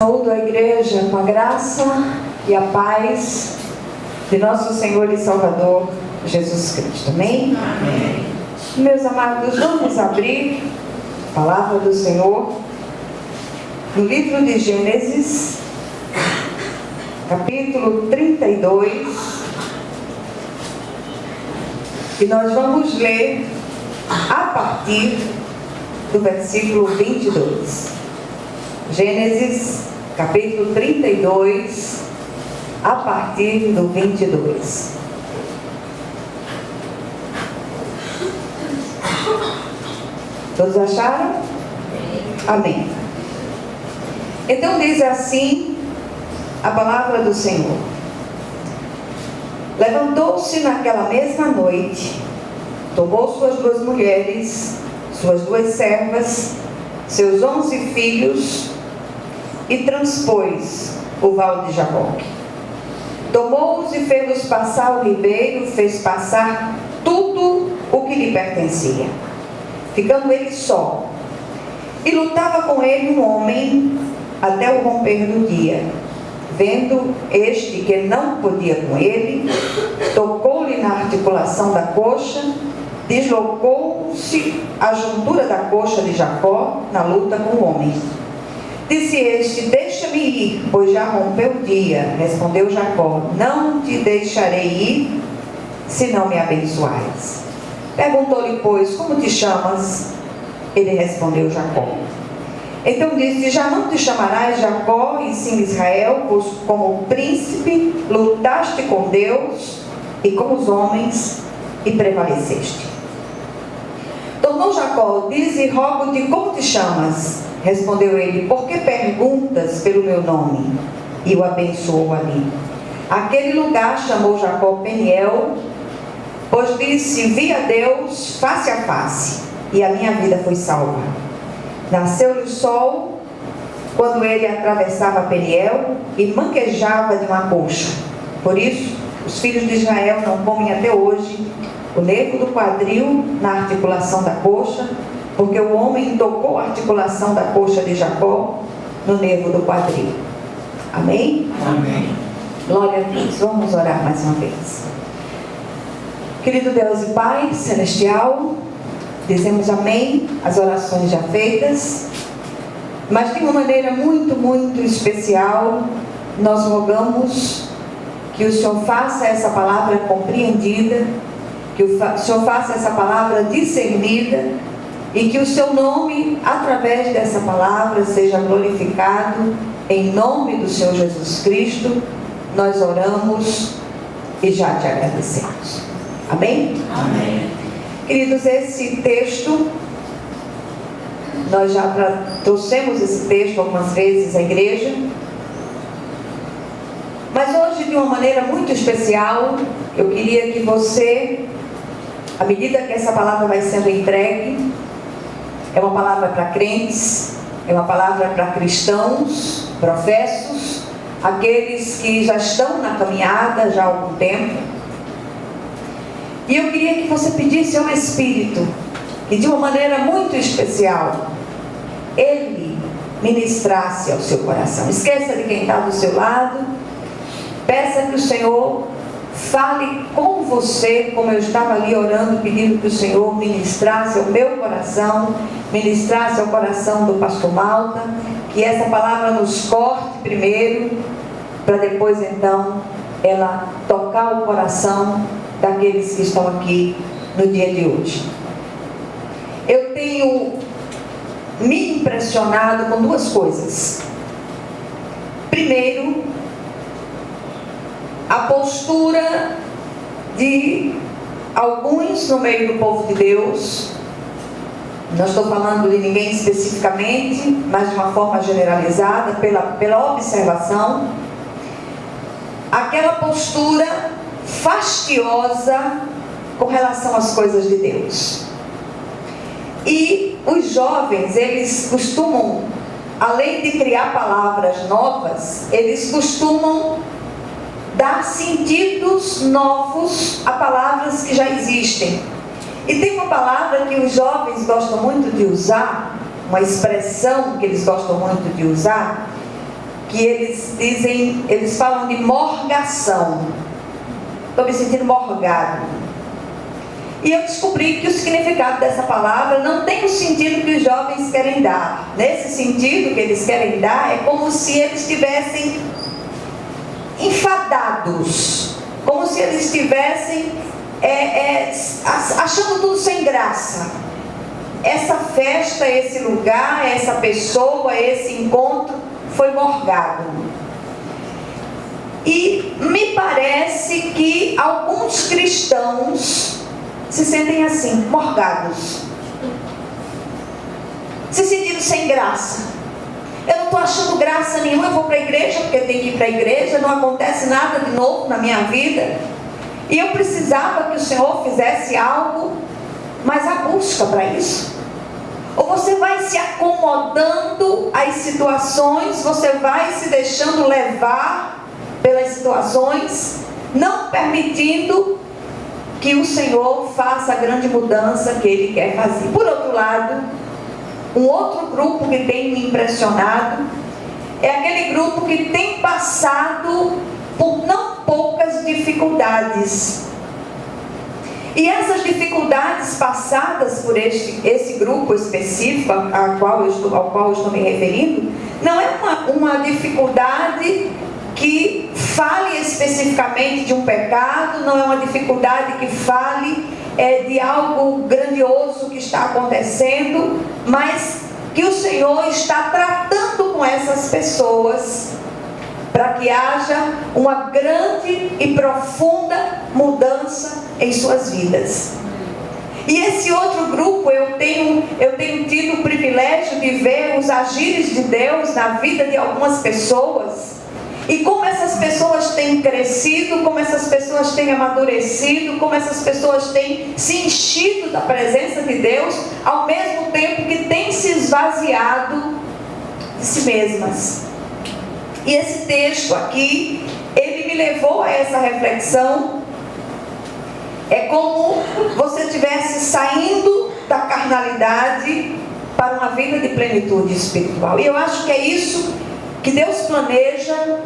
Saúdo a igreja com a graça e a paz de nosso Senhor e Salvador Jesus Cristo. Amém? Amém. Meus amados, vamos abrir a palavra do Senhor no livro de Gênesis, capítulo 32, e nós vamos ler a partir do versículo 22. Gênesis, capítulo 32, a partir do 22. Todos acharam? Amém. Então diz assim a palavra do Senhor: levantou-se naquela mesma noite, tomou suas duas mulheres, suas duas servas, seus 11 filhos, e transpôs o val de Jaboque. Tomou-os e fez-os passar o ribeiro, fez passar tudo o que lhe pertencia, ficando ele só. E lutava com ele um homem até o romper do dia. Vendo este que não podia com ele, tocou-lhe na articulação da coxa, deslocou-se a juntura da coxa de Jacó na luta com o homem. Disse este: deixa-me ir, pois já rompeu o dia. Respondeu Jacó: não te deixarei ir, se não me abençoares. Perguntou-lhe, pois, como te chamas? Ele respondeu: Jacó. Então disse: já não te chamarás Jacó, e sim Israel, pois como príncipe lutaste com Deus e com os homens e prevaleceste. Tornou Jacó: dize, rogo-te, como te chamas? Respondeu ele: por que perguntas pelo meu nome? E o abençoou ali. Aquele lugar chamou Jacó Peniel, pois disse: vi a Deus face a face, e a minha vida foi salva. Nasceu-lhe o sol quando ele atravessava Peniel e manquejava de uma coxa. Por isso, os filhos de Israel não comem até hoje o nervo do quadril na articulação da coxa, porque o homem tocou a articulação da coxa de Jacó no nervo do quadril. Amém? Amém. Glória a Deus. Vamos orar mais uma vez. Querido Deus e Pai celestial, dizemos amém às orações já feitas, mas de uma maneira muito especial, nós rogamos que o Senhor faça essa palavra compreendida, que o Senhor faça essa palavra discernida, e que o seu nome, através dessa palavra, seja glorificado. Em nome do Senhor Jesus Cristo, nós oramos e já te agradecemos. Amém? Amém. Queridos, esse texto, nós já trouxemos esse texto algumas vezes à igreja, mas hoje, de uma maneira muito especial, eu queria que você, à medida que essa palavra vai sendo entregue, é uma palavra para crentes, é uma palavra para cristãos, professos, aqueles que já estão na caminhada já há algum tempo. E eu queria que você pedisse ao Espírito que, de uma maneira muito especial, Ele ministrasse ao seu coração. Esqueça de quem está do seu lado, peça que o Senhor fale com você, como eu estava ali orando, pedindo que o Senhor ministrasse ao meu coração, ministrasse ao coração do pastor Malta, que essa palavra nos corte primeiro, para depois então ela tocar o coração daqueles que estão aqui no dia de hoje. Eu tenho me impressionado com duas coisas. Primeiro, a postura de alguns no meio do povo de Deus. Não estou falando de ninguém especificamente, mas de uma forma generalizada, pela observação. Aquela postura fastiosa com relação às coisas de Deus. E os jovens, eles costumam, além de criar palavras novas, eles costumam dar sentidos novos a palavras que já existem. E tem uma palavra que os jovens gostam muito de usar, uma expressão que eles gostam muito de usar, que eles falam de morgação. Estou me sentindo morgado. E eu descobri que o significado dessa palavra não tem o sentido que os jovens querem dar. Nesse sentido que eles querem dar, é como se eles estivessem enfadados, como se eles estivessem achando tudo sem graça. Essa festa, esse lugar, essa pessoa, esse encontro foi morgado. E me parece que alguns cristãos se sentem assim, morgados, se sentindo sem graça. Eu não estou achando graça nenhuma. Eu vou para a igreja porque tenho que ir para a igreja, não acontece nada de novo na minha vida, e eu precisava que o Senhor fizesse algo, mas há busca para isso? Ou você vai se acomodando às situações, você vai se deixando levar pelas situações, não permitindo que o Senhor faça a grande mudança que Ele quer fazer. Por outro lado, um outro grupo que tem me impressionado é aquele grupo que tem passado por não poucas dificuldades. E essas dificuldades passadas por esse grupo específico ao qual eu estou me referindo, não é uma dificuldade que fale especificamente de um pecado, não é uma dificuldade que fale de algo grandioso que está acontecendo, mas que o Senhor está tratando com essas pessoas para que haja uma grande e profunda mudança em suas vidas. E esse outro grupo, eu tenho tido o privilégio de ver os agires de Deus na vida de algumas pessoas, e como essas pessoas têm crescido, como essas pessoas têm amadurecido, como essas pessoas têm se enchido da presença de Deus, ao mesmo tempo que têm se esvaziado de si mesmas. E esse texto aqui, ele me levou a essa reflexão. É como você estivesse saindo da carnalidade para uma vida de plenitude espiritual. E eu acho que é isso que Deus planeja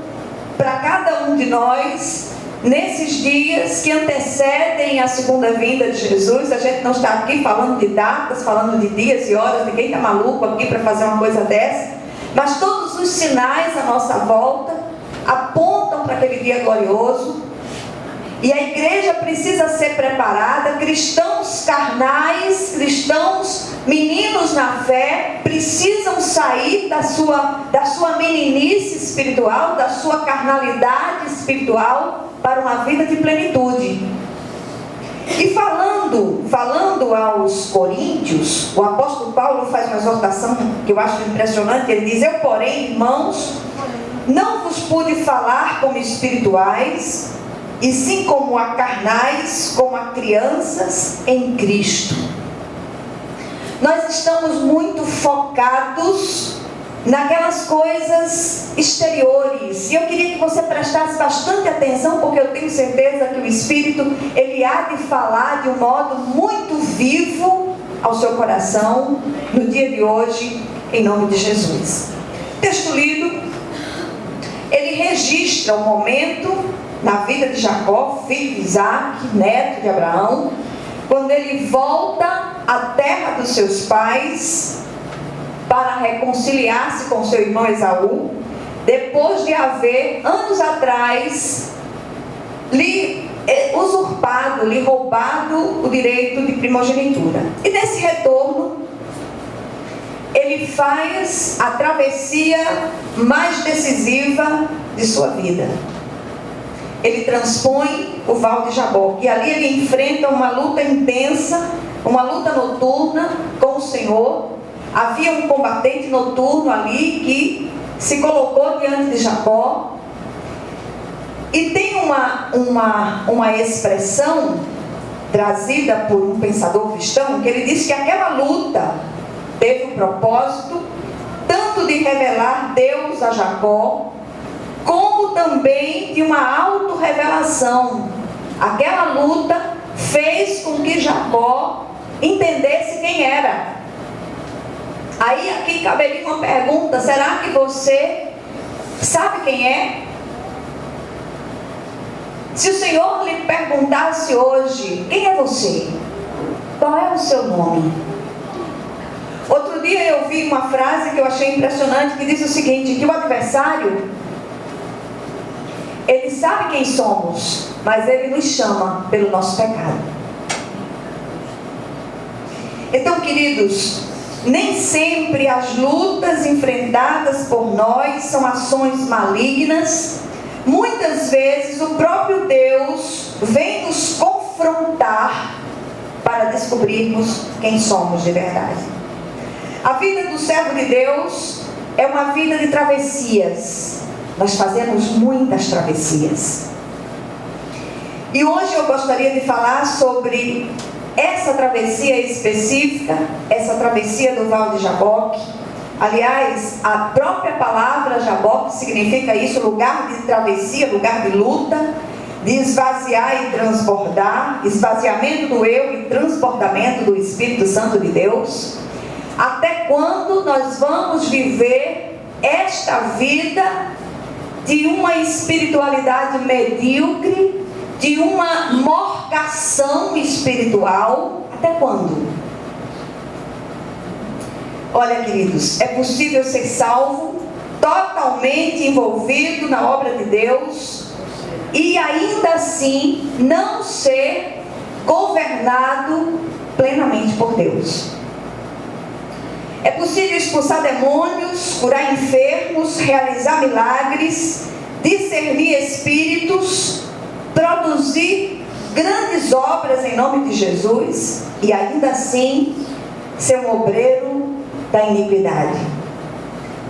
para cada um de nós nesses dias que antecedem a segunda vinda de Jesus. A gente não está aqui falando de datas, falando de dias e horas, ninguém está maluco aqui para fazer uma coisa dessa, mas todos os sinais à nossa volta apontam para aquele dia glorioso. E a igreja precisa ser preparada. Cristãos carnais, cristãos meninos na fé, precisam sair da sua meninice espiritual, da sua carnalidade espiritual, para uma vida de plenitude. E falando aos coríntios, o apóstolo Paulo faz uma exortação que eu acho impressionante. Ele diz: eu, porém, irmãos, não vos pude falar como espirituais, e sim como a carnais, como a crianças em Cristo. Nós estamos muito focados naquelas coisas exteriores, e eu queria que você prestasse bastante atenção, porque eu tenho certeza que o Espírito, ele há de falar de um modo muito vivo ao seu coração no dia de hoje, em nome de Jesus. Texto lido, ele registra o momento na vida de Jacó, filho de Isaac, neto de Abraão, quando ele volta à terra dos seus pais para reconciliar-se com seu irmão Esaú, depois de haver, anos atrás, lhe roubado o direito de primogenitura. E nesse retorno, ele faz a travessia mais decisiva de sua vida. Ele transpõe o Val de Jaboque, e ali ele enfrenta uma luta intensa, uma luta noturna com o Senhor. Havia um combatente noturno ali que se colocou diante de Jacó. E tem uma expressão trazida por um pensador cristão, que ele diz que aquela luta teve o propósito tanto de revelar Deus a Jacó, como também de uma autorrevelação. Aquela luta fez com que Jacó entendesse quem era. Aí aqui caberia uma pergunta: será que você Sabe quem é? Se o Senhor lhe perguntasse hoje, quem é você? Qual é o seu nome? Outro dia eu vi uma frase que eu achei impressionante, que diz o seguinte, que o adversário, ele sabe quem somos, mas ele nos chama pelo nosso pecado. Então, queridos, nem sempre as lutas enfrentadas por nós são ações malignas. Muitas vezes o próprio Deus vem nos confrontar para descobrirmos quem somos de verdade. A vida do servo de Deus é uma vida de travessias. Nós fazemos muitas travessias. E hoje eu gostaria de falar sobre essa travessia específica, essa travessia do Val de Jaboque. Aliás, a própria palavra Jaboque significa isso, lugar de travessia, lugar de luta, de esvaziar e transbordar, esvaziamento do eu e transbordamento do Espírito Santo de Deus. Até quando nós vamos viver esta vida de uma espiritualidade medíocre, de uma morgação espiritual? Até quando? Olha, queridos, é possível ser salvo, totalmente envolvido na obra de Deus, e ainda assim não ser governado plenamente por Deus. É possível expulsar demônios, curar enfermos, realizar milagres, discernir espíritos, produzir grandes obras em nome de Jesus, e ainda assim ser um obreiro da iniquidade,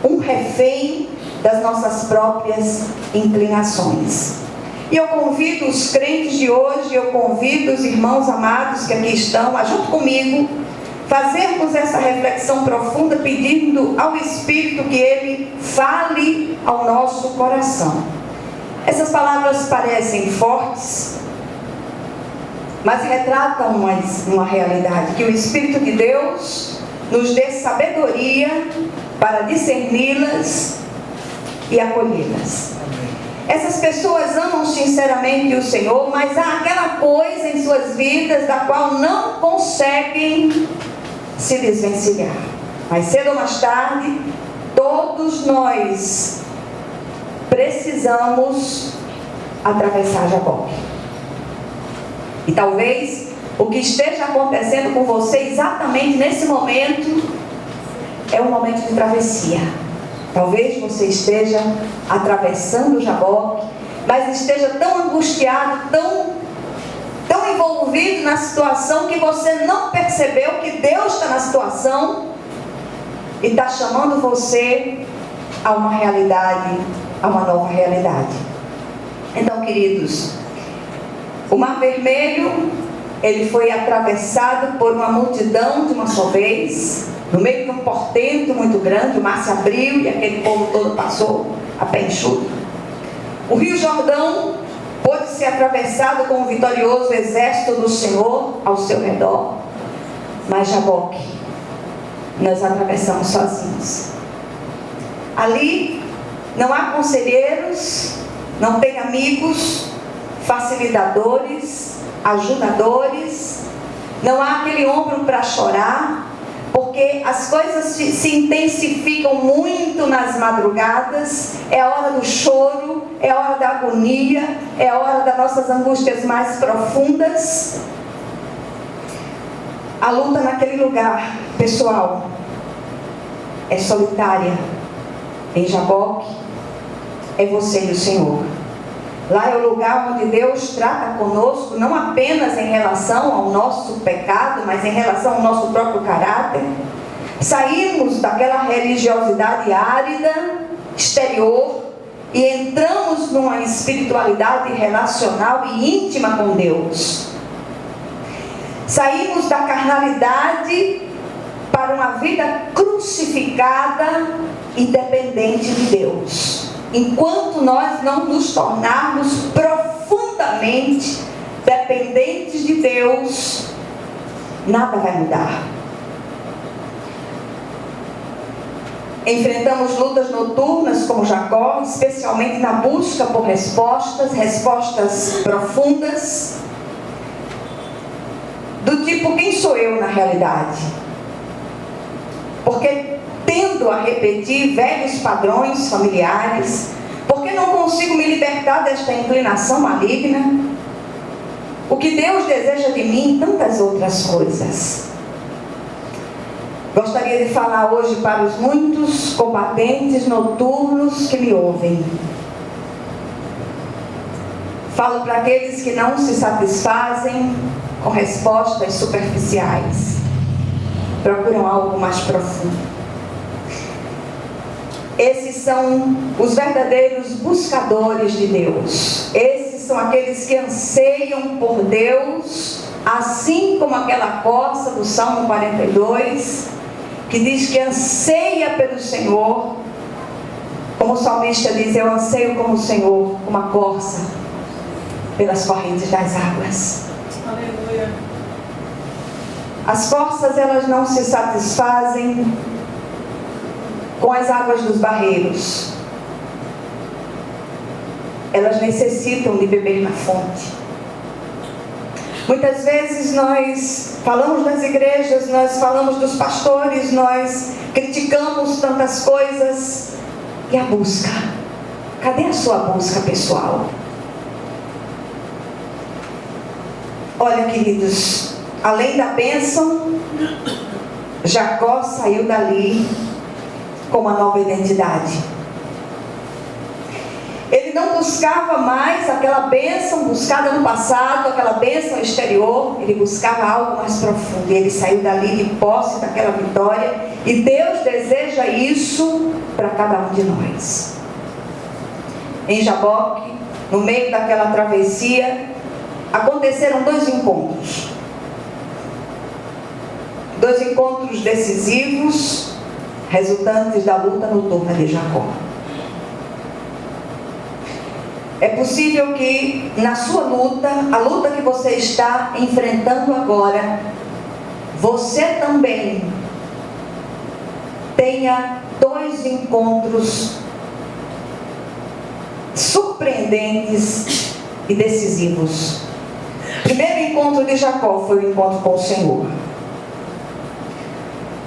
um refém das nossas próprias inclinações. E eu convido os crentes de hoje, eu convido os irmãos amados que aqui estão, a junto comigo, fazermos essa reflexão profunda, pedindo ao Espírito que Ele fale ao nosso coração. Essas palavras parecem fortes, mas retratam uma realidade, que o Espírito de Deus nos dê sabedoria para discerni-las e acolhê-las. Essas pessoas amam sinceramente o Senhor, mas há aquela coisa em suas vidas da qual não conseguem se desvencilhar. Mais cedo ou mais tarde, todos nós precisamos atravessar Jaboque. E talvez o que esteja acontecendo com você exatamente nesse momento é um momento de travessia. Talvez você esteja atravessando o Jaboque, mas esteja tão angustiado, tão envolvido na situação, que você não percebeu que Deus está na situação e está chamando você a uma realidade, a uma nova realidade. Então, queridos, o Mar Vermelho, ele foi atravessado por uma multidão de uma só vez, no meio de um portento muito grande. O mar se abriu e aquele povo todo passou a pé enxuto. O Rio Jordão pôde ser atravessado com um vitorioso exército do Senhor ao seu redor. Mas Jaboque, nós atravessamos sozinhos. Ali não há conselheiros, não tem amigos, facilitadores, ajudadores, não há aquele ombro para chorar, porque as coisas se intensificam muito nas madrugadas. É a hora do choro, é a hora da agonia, é a hora das nossas angústias mais profundas. A luta naquele lugar, pessoal, é solitária. Em Jaboque, é você e o Senhor. Lá é o lugar onde Deus trata conosco, não apenas em relação ao nosso pecado, mas em relação ao nosso próprio caráter. Saímos daquela religiosidade árida, exterior, e entramos numa espiritualidade relacional e íntima com Deus. Saímos da carnalidade para uma vida crucificada e dependente de Deus. Enquanto nós não nos tornarmos profundamente dependentes de Deus, nada vai mudar. enfrentamos lutas noturnas como Jacó, especialmente na busca por respostas profundas, do tipo, quem sou eu na realidade? Porque tendo a repetir velhos padrões familiares, porque não consigo me libertar desta inclinação maligna? O que Deus deseja de mim e tantas outras coisas. Gostaria de falar hoje para os muitos combatentes noturnos que me ouvem. Falo para aqueles que não se satisfazem com respostas superficiais. Procuram algo mais profundo. Esses são os verdadeiros buscadores de Deus. Esses são aqueles que anseiam por Deus, assim como aquela corça do Salmo 42, que diz que anseia pelo Senhor. Como o salmista diz, eu anseio como o Senhor, como a corça, pelas correntes das águas. Aleluia. As corças, elas não se satisfazem com as águas dos barreiros. Elas necessitam de beber na fonte. Muitas vezes nós falamos das igrejas, nós falamos dos pastores, nós criticamos tantas coisas. E a busca? Cadê a sua busca pessoal? Olha, queridos, além da bênção, Jacó saiu dali com uma nova identidade. Ele não buscava mais aquela bênção buscada no passado, aquela bênção exterior. Ele buscava algo mais profundo. E ele saiu dali de posse daquela vitória. E Deus deseja isso para cada um de nós. Em Jaboque, no meio daquela travessia, aconteceram 2 encontros. 2 encontros decisivos, resultantes da luta noturna de Jacó. É possível que na sua luta, a luta que você está enfrentando agora, você também tenha 2 encontros surpreendentes e decisivos. O primeiro encontro de Jacó foi o encontro com o Senhor.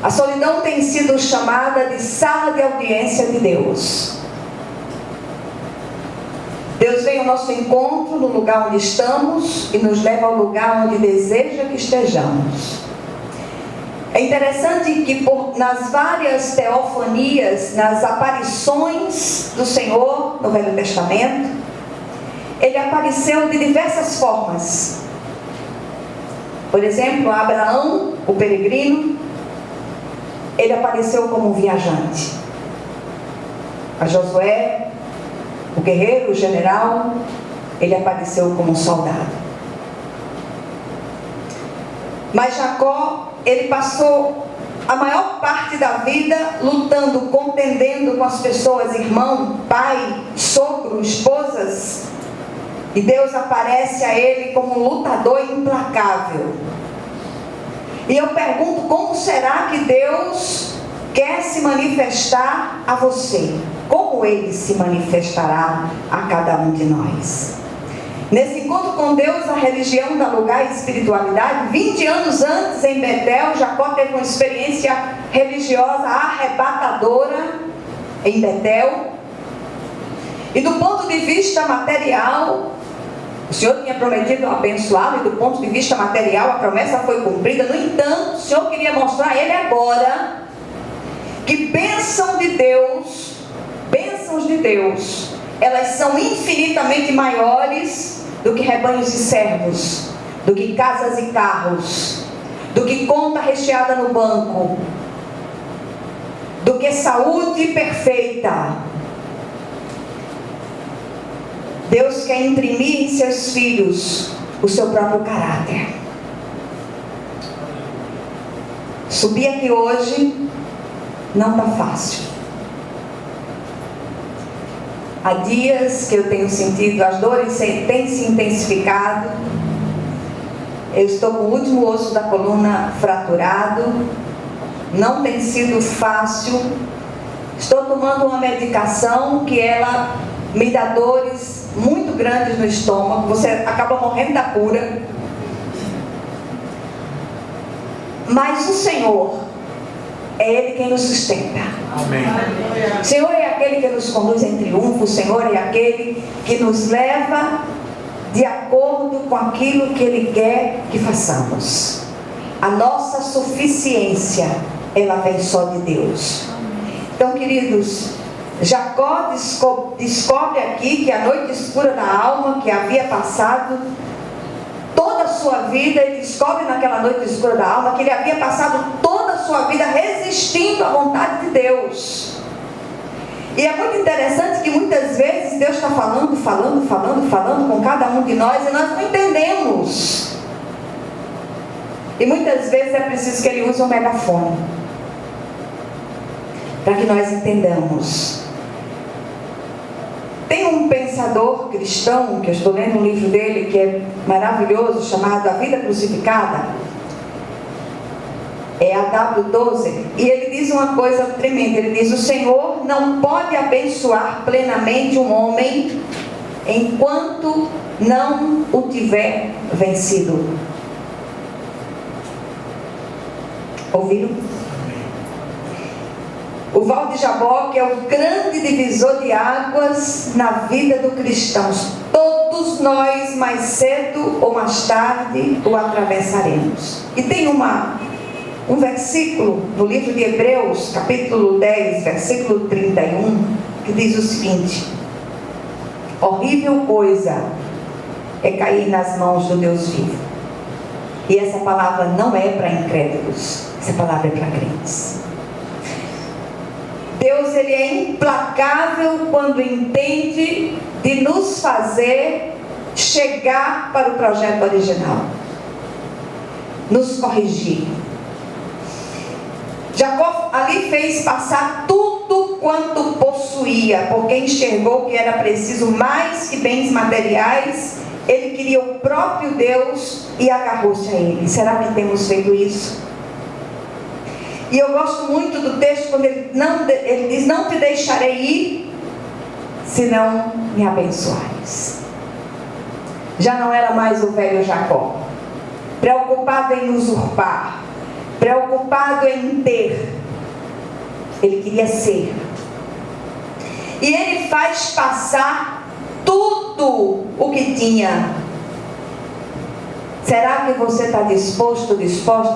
A solidão tem sido chamada de sala de audiência de Deus. Deus vem ao nosso encontro no lugar onde estamos e nos leva ao lugar onde deseja que estejamos. É interessante que nas várias teofanias, nas aparições do Senhor no Velho Testamento, Ele apareceu de diversas formas. Por exemplo, a Abraão, o peregrino, Ele apareceu como um viajante. A Josué, o guerreiro, o general, Ele apareceu como um soldado. Mas Jacó, ele passou a maior parte da vida lutando, contendendo com as pessoas, irmão, pai, sogro, esposas. E Deus aparece a ele como um lutador implacável. E eu pergunto, como será que Deus quer se manifestar a você? Como Ele se manifestará a cada um de nós? Nesse encontro com Deus, a religião dá lugar à espiritualidade. 20 anos antes, em Betel, Jacó teve uma experiência religiosa arrebatadora em Betel. E do ponto de vista material, o Senhor tinha prometido abençoá-lo, e do ponto de vista material a promessa foi cumprida. No entanto, o Senhor queria mostrar a ele agora que bênçãos de Deus, elas são infinitamente maiores do que rebanhos e servos, do que casas e carros, do que conta recheada no banco, do que saúde perfeita. Deus quer imprimir em seus filhos o seu próprio caráter. Subir aqui hoje não está fácil. Há dias que eu tenho sentido, as dores têm se intensificado. Eu estou com o último osso da coluna fraturado. Não tem sido fácil. Estou tomando uma medicação que ela me dá dores muito grandes no estômago. Você acaba morrendo da cura. Mas o Senhor é Ele quem nos sustenta. Amém. O Senhor é aquele que nos conduz em triunfo. O Senhor é aquele que nos leva de acordo com aquilo que Ele quer que façamos. A nossa suficiência, ela vem só de Deus. Então, queridos, Jacó descobre aqui que a noite escura da alma que havia passado toda a sua vida, ele descobre naquela noite escura da alma que ele havia passado toda a sua vida resistindo à vontade de Deus. E é muito interessante que muitas vezes Deus está falando com cada um de nós e nós não entendemos. E muitas vezes é preciso que Ele use um megafone para que nós entendamos. Tem um pensador cristão, que eu estou lendo um livro dele, que é maravilhoso, chamado A Vida Crucificada. É a W. Tozer. E ele diz uma coisa tremenda. Ele diz: o Senhor não pode abençoar plenamente um homem enquanto não o tiver vencido. Ouviram? O Val de Jaboque é o grande divisor de águas na vida do cristão. Todos nós, mais cedo ou mais tarde, o atravessaremos. E tem um versículo no livro de Hebreus, capítulo 10, versículo 31, que diz o seguinte: horrível coisa é cair nas mãos do Deus vivo. E essa palavra não é para incrédulos, essa palavra é para crentes. Deus, Ele é implacável quando entende de nos fazer chegar para o projeto original, nos corrigir. Jacó ali fez passar tudo quanto possuía, porque enxergou que era preciso mais que bens materiais. Ele queria o próprio Deus e agarrou-se a Ele. Será que temos feito isso? E eu gosto muito do texto quando ele diz: não te deixarei ir, se não me abençoares. Já não era mais o velho Jacó, preocupado em usurpar, preocupado em ter. Ele queria ser. E ele faz passar tudo o que tinha. Será que você está disposta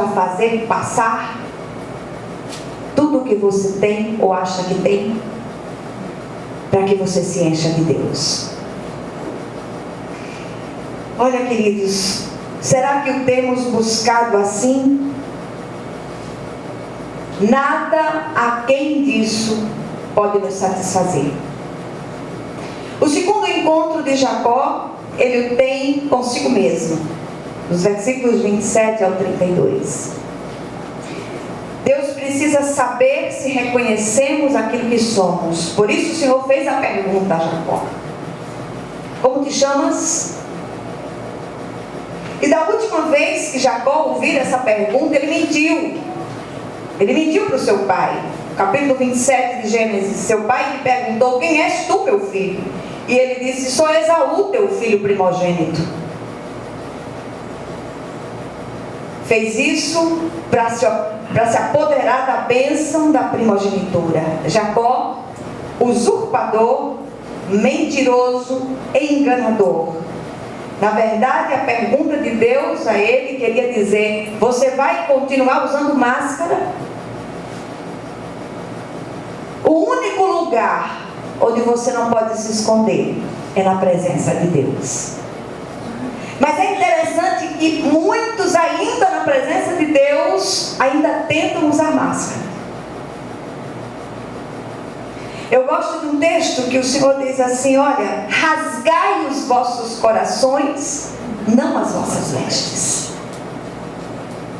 a fazer passar tudo o que você tem ou acha que tem, para que você se encha de Deus? Olha, queridos, será que o temos buscado assim? Nada aquém disso pode nos satisfazer. O segundo encontro de Jacó, ele o tem consigo mesmo, nos versículos 27 ao 32. Deus precisa saber se reconhecemos aquilo que somos. Por isso o Senhor fez a pergunta a Jacó: como te chamas? E da última vez que Jacó ouvir essa pergunta, ele mentiu. Ele mentiu para o seu pai. Capítulo 27 de Gênesis: seu pai lhe perguntou: quem és tu, meu filho? E ele disse: sou Esaú, teu filho primogênito. Fez isso para se apoderar da bênção da primogenitura. Jacó, usurpador, mentiroso e enganador. Na verdade, a pergunta de Deus a ele queria dizer: você vai continuar usando máscara? O único lugar onde você não pode se esconder é na presença de Deus. Mas é interessante que muitos ainda na presença de Deus ainda tentam usar máscara. Eu gosto de um texto que o Senhor diz assim: olha, rasgai os vossos corações, não as vossas vestes.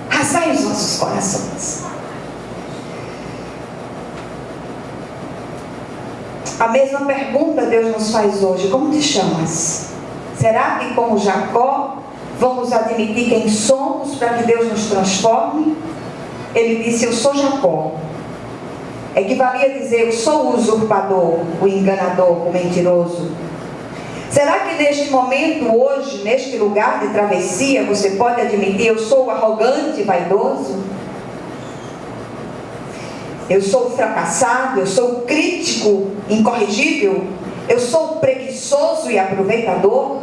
Rasgai os vossos corações. A mesma pergunta Deus nos faz hoje: como te chamas? Será que, como Jacó, vamos admitir quem somos para que Deus nos transforme? Ele disse: eu sou Jacó. equivalia a dizer: eu sou o usurpador, o enganador, o mentiroso. Será que neste momento, hoje, neste lugar de travessia, você pode admitir: eu sou o arrogante e vaidoso? Eu sou o fracassado, eu sou o crítico incorrigível, eu sou o preguiçoso e aproveitador,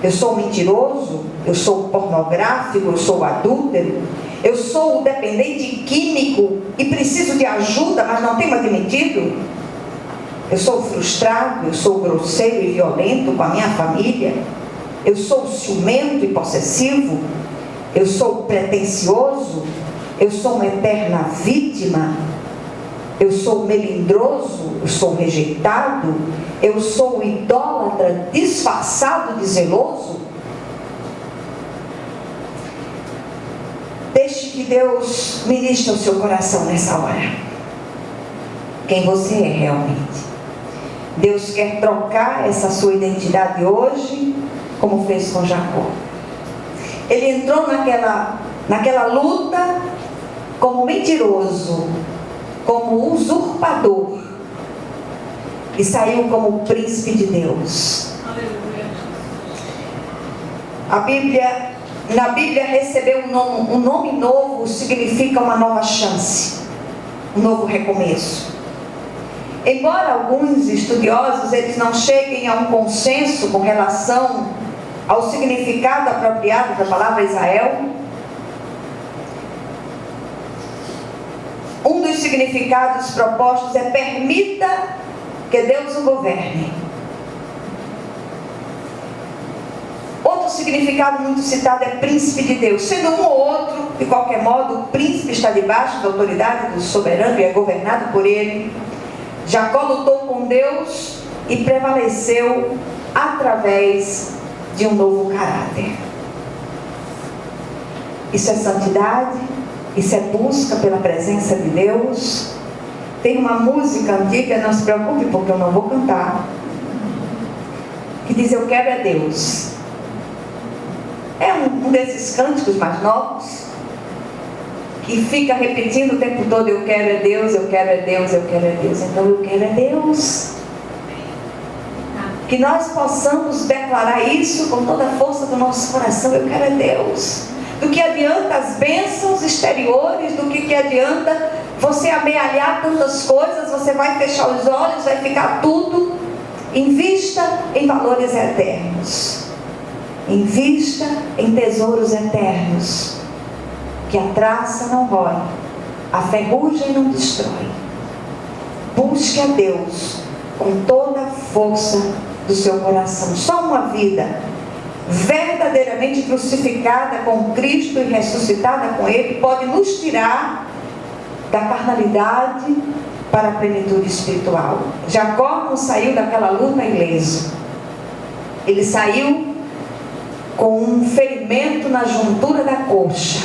eu sou o mentiroso, eu sou o pornográfico, eu sou o adúltero, eu sou o dependente químico e preciso de ajuda, mas não tenho admitido. Eu sou o frustrado, eu sou o grosseiro e violento com a minha família, eu sou o ciumento e possessivo, eu sou o pretensioso, eu sou uma eterna vítima, eu sou o melindroso, eu sou o rejeitado, eu sou o idólatra disfarçado de zeloso. Deixe que Deus ministre o seu coração nessa hora. Quem você é realmente. Deus quer trocar essa sua identidade hoje, como fez com Jacó. Ele entrou naquela luta como mentiroso, como usurpador, e saiu como príncipe de Deus. Na Bíblia, receber um nome novo significa uma nova chance, um novo recomeço. Embora alguns estudiosos eles não cheguem a um consenso com relação ao significado apropriado da palavra Israel, um dos significados propostos é: permita que Deus o governe. Outro significado muito citado é príncipe de Deus. Sendo um ou outro, de qualquer modo, o príncipe está debaixo da autoridade do soberano e é governado por ele. Jacó lutou com Deus e prevaleceu através de um novo caráter. Isso é santidade, isso é busca pela presença de Deus. Tem uma música antiga, não se preocupe porque eu não vou cantar, que diz: eu quero é Deus. É um desses cânticos mais novos, que fica repetindo o tempo todo: eu quero é Deus, eu quero é Deus, eu quero é Deus. Então eu quero é Deus. Que nós possamos declarar isso com toda a força do nosso coração: eu quero é Deus. Do que adianta as bênçãos exteriores, do que adianta você amealhar tantas coisas, você vai fechar os olhos, vai ficar tudo. Invista em valores eternos. Invista em tesouros eternos, que a traça não rói, a ferrugem não destrói. Busque a Deus com toda a força do seu coração. Só uma vida verdadeiramente crucificada com Cristo e ressuscitada com Ele pode nos tirar da carnalidade para a plenitude espiritual. Jacó não saiu daquela luta ileso. Ele saiu com um ferimento na juntura da coxa.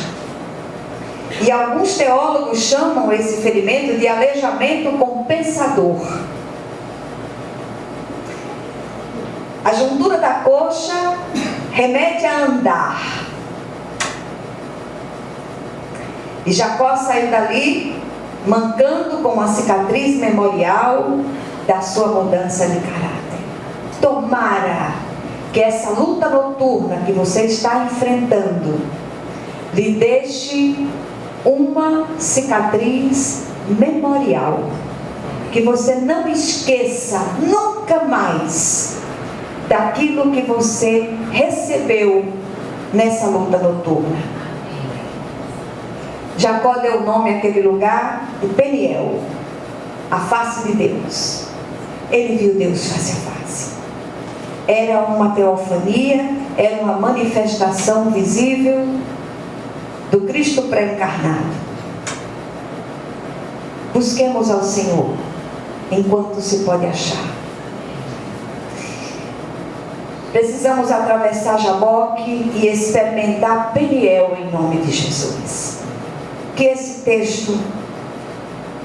E alguns teólogos chamam esse ferimento de aleijamento compensador. A juntura da coxa remete a andar. E Jacó saiu dali mancando com uma cicatriz memorial da sua mudança de caráter. Tomara que essa luta noturna que você está enfrentando lhe deixe uma cicatriz memorial, que você não esqueça nunca mais daquilo que você recebeu nessa luta noturna. Jacó deu o nome àquele lugar de Peniel, a face de Deus. Ele viu Deus face a face. Era uma teofania, era uma manifestação visível do Cristo pré-encarnado. Busquemos ao Senhor enquanto se pode achar. Precisamos atravessar Jaboque e experimentar Peniel em nome de Jesus. Que esse texto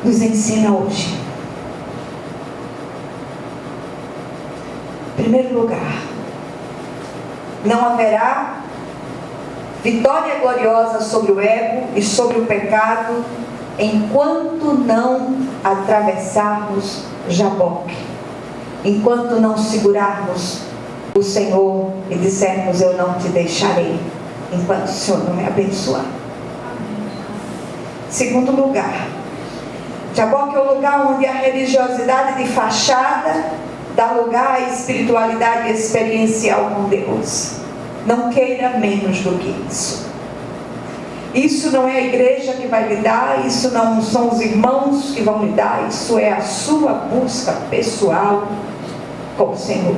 nos ensina hoje. Em primeiro lugar, não haverá vitória gloriosa sobre o ego e sobre o pecado enquanto não atravessarmos Jaboque, enquanto não segurarmos o Senhor e dissermos: eu não te deixarei, enquanto o Senhor não me abençoar. Segundo lugar, Jaboque é o lugar onde a religiosidade de fachada dá lugar à espiritualidade experiencial com Deus. Não queira menos do que isso. Isso não é a igreja que vai lhe dar, isso não são os irmãos que vão lhe dar, isso é a sua busca pessoal com o Senhor.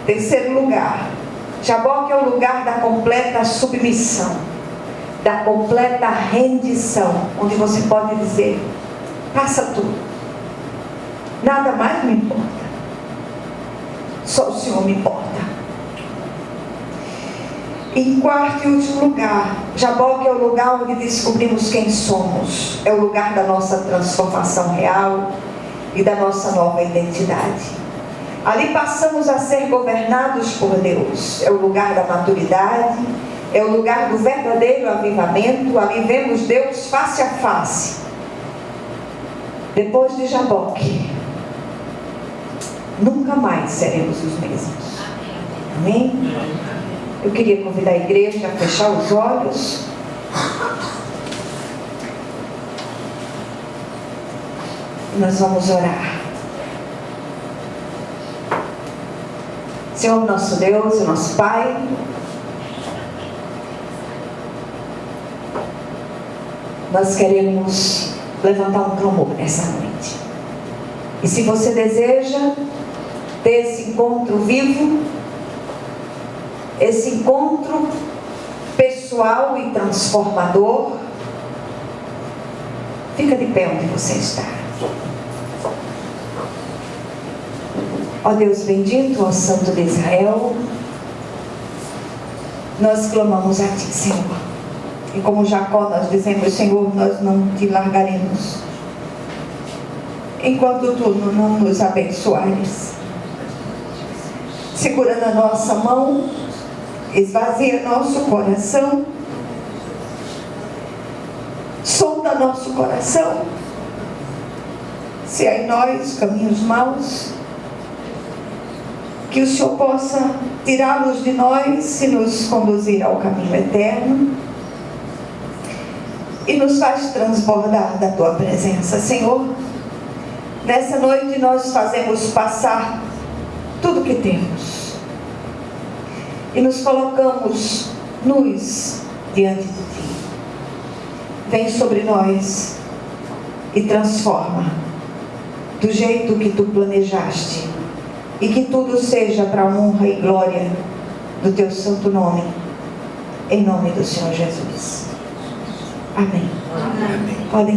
Terceiro lugar, Jaboque é o lugar da completa submissão, da completa rendição, onde você pode dizer: passa tudo, nada mais me importa, só o Senhor me importa. Em quarto e último lugar, Jaboque é o lugar onde descobrimos quem somos, é o lugar da nossa transformação real e da nossa nova identidade. Ali passamos a ser governados por Deus, é o lugar da maturidade, é o lugar do verdadeiro avivamento. Ali vemos Deus face a face. Depois de Jaboque, nunca mais seremos os mesmos. Amém? Eu queria convidar a igreja a fechar os olhos. E nós vamos orar. Senhor nosso Deus e nosso Pai, nós queremos levantar um clamor nessa noite. E se você deseja ter esse encontro vivo, esse encontro pessoal e transformador, fica de pé onde você está. Ó Deus bendito, ó Santo de Israel, nós clamamos a Ti, Senhor. E como Jacó nós dizemos: Senhor, nós não Te largaremos enquanto Tu não nos abençoares. Segura na nossa mão, esvazia nosso coração, sonda nosso coração, se há em nós caminhos maus, que o Senhor possa tirá-los de nós e nos conduzir ao caminho eterno, e nos faz transbordar da Tua presença, Senhor. Nessa noite nós fazemos passar tudo que temos e nos colocamos nus diante de Ti. Vem sobre nós e transforma do jeito que Tu planejaste, e que tudo seja para a honra e glória do Teu santo nome, em nome do Senhor Jesus. Amém. Amém. Podem